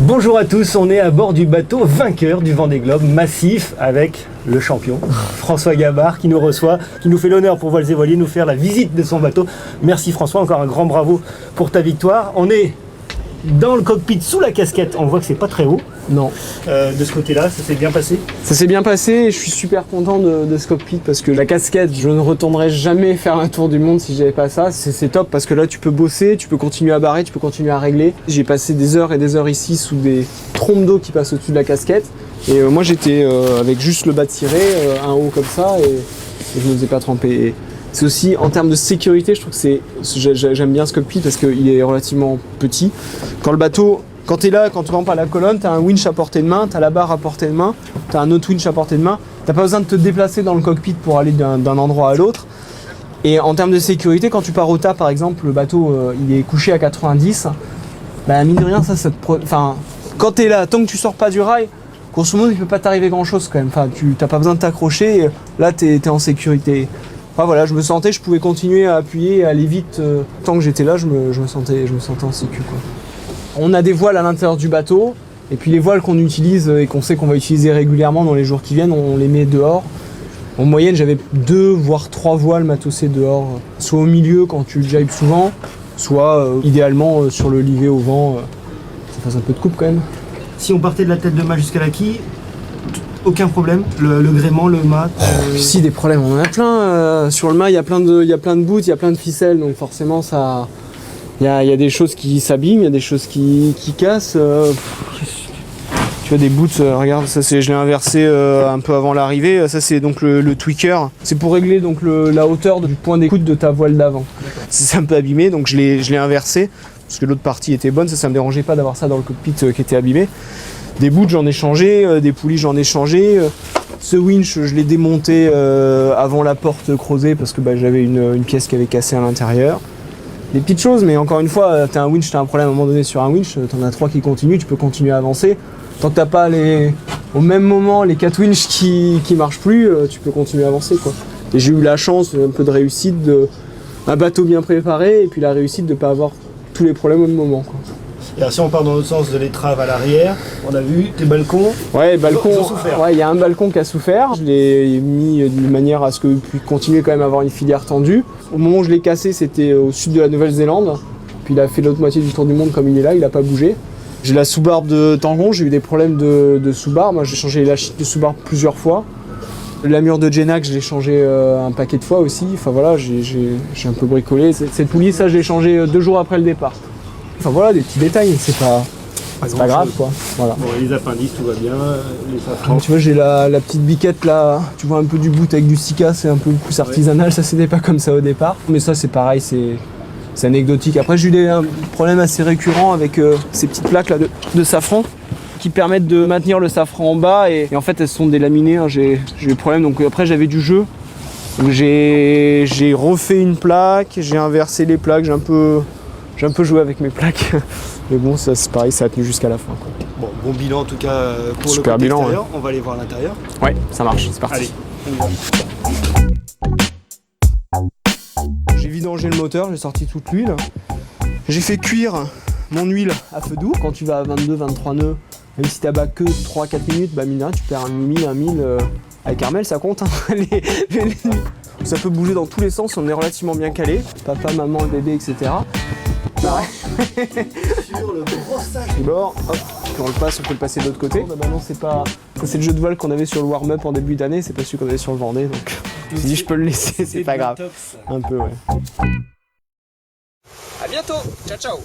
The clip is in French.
Bonjour à tous, on est à bord du bateau vainqueur du Vendée Globe massif avec le champion François Gabard qui nous reçoit, qui nous fait l'honneur pour Voiles et Voiliers nous faire la visite de son bateau. Merci François, encore un grand bravo pour ta victoire. On est dans le cockpit sous la casquette, on voit que c'est pas très haut. Non. De ce côté-là, ça s'est bien passé? Ça s'est bien passé et je suis super content de ce cockpit parce que la casquette, je ne retournerai jamais faire un tour du monde si j'avais pas ça. C'est top parce que là tu peux bosser, tu peux continuer à barrer, tu peux continuer à régler. J'ai passé des heures et des heures ici sous des trompes d'eau qui passent au-dessus de la casquette. Et moi j'étais avec juste le bas tiré, un haut comme ça et je ne me faisais pas tremper. Et c'est aussi en termes de sécurité, je trouve que j'aime bien ce cockpit parce qu'il est relativement petit. Quand le bateau... Quand tu es là, quand tu rentres à la colonne, tu as un winch à portée de main, tu as la barre à portée de main, tu as un autre winch à portée de main. Tu n'as pas besoin de te déplacer dans le cockpit pour aller d'un endroit à l'autre. Et en termes de sécurité, quand tu pars au tas, par exemple, le bateau il est couché à 90, bah, mine de rien, quand tu es là, tant que tu sors pas du rail, grosso modo, il peut pas t'arriver grand chose quand même. Enfin, tu n'as pas besoin de t'accrocher, là tu es en sécurité. Enfin, voilà, je me sentais, je pouvais continuer à appuyer, à aller vite. Tant que j'étais là, je me sentais en sécu, quoi. On a des voiles à l'intérieur du bateau, et puis les voiles qu'on utilise et qu'on sait qu'on va utiliser régulièrement dans les jours qui viennent, on les met dehors. En moyenne, j'avais 2 voire 3 voiles matossées dehors, soit au milieu quand tu jibes souvent, soit idéalement sur le livet au vent, ça fasse un peu de coupe quand même. Si on partait de la tête de mât jusqu'à la quille, aucun problème, le gréement, le mât Si, des problèmes, on en a plein. Sur le mât, il y a plein de bouts, il y a plein de ficelles, donc forcément ça... Il y a des choses qui s'abîment, il y a des choses qui cassent. Tu vois des bouts, regarde, ça je l'ai inversé un peu avant l'arrivée. Ça c'est donc le tweaker. C'est pour régler donc la hauteur du point d'écoute de ta voile d'avant. C'est un peu abîmé, donc je l'ai inversé parce que l'autre partie était bonne. Ça me dérangeait pas d'avoir ça dans le cockpit qui était abîmé. Des bouts j'en ai changé, des poulies j'en ai changé. Ce winch je l'ai démonté avant la porte creusée parce que j'avais une pièce qui avait cassé à l'intérieur. Des petites choses, mais encore une fois, t'as un winch, t'as un problème à un moment donné sur un winch, t'en as 3 qui continuent, tu peux continuer à avancer. Tant que t'as pas au même moment les 4 winches qui marchent plus, tu peux continuer à avancer, quoi. Et j'ai eu la chance, un peu de réussite, un bateau bien préparé, et puis la réussite de pas avoir tous les problèmes au même moment, quoi. Et alors si on part dans l'autre sens de l'étrave à l'arrière, on a vu tes balcons. Ouais, balcon. Ils ont souffert. Ouais, il y a un balcon qui a souffert. Je l'ai mis de manière à ce que je puisse continuer quand même à avoir une filière tendue. Au moment où je l'ai cassé, c'était au sud de la Nouvelle-Zélande. Puis il a fait l'autre moitié du tour du monde comme il est là, il a pas bougé. J'ai la sous-barbe de Tangon, j'ai eu des problèmes de sous-barbe. Moi j'ai changé la chute de sous-barbe plusieurs fois. La mure de Genax, je l'ai changé un paquet de fois aussi. Enfin voilà, j'ai un peu bricolé. Cette poulie, ça je l'ai changé 2 jours après le départ. Enfin voilà, des petits détails, c'est pas grave quoi. Voilà. Bon, les appendices, tout va bien, les safrans. Tu vois, j'ai la petite biquette là, tu vois un peu du bout avec du sika, c'est un peu plus artisanal, ça c'était pas comme ça au départ. Mais ça c'est pareil, c'est anecdotique. Après j'ai eu des problèmes assez récurrents avec ces petites plaques là de safran qui permettent de maintenir le safran en bas et en fait elles sont délaminées, hein. J'ai eu des problèmes, donc après j'avais du jeu. Donc j'ai refait une plaque, j'ai inversé les plaques, j'ai un peu joué avec mes plaques, mais bon, ça c'est pareil, ça a tenu jusqu'à la fin, quoi. Bon bilan en tout cas pour Super le côté bilan, extérieur. Ouais. On va aller voir l'intérieur. Ouais, ça marche, c'est parti. Allez, on y va. J'ai vidangé le moteur, j'ai sorti toute l'huile. J'ai fait cuire mon huile à feu doux. Quand tu vas à 22-23 nœuds, même si t'as que 3-4 minutes, mine de rien, tu perds un mille. Avec Armel, ça compte, hein. Ça peut bouger dans tous les sens, on est relativement bien calé. Papa, maman, le bébé, etc. Sur le gros sac. Bord, hop, puis on peut le passer de l'autre côté. Non, c'est pas. Ça, c'est le jeu de voile qu'on avait sur le warm-up en début d'année, c'est pas celui qu'on avait sur le Vendée, donc si je peux le laisser, c'est pas grave. Un peu, ouais. À bientôt, ciao ciao.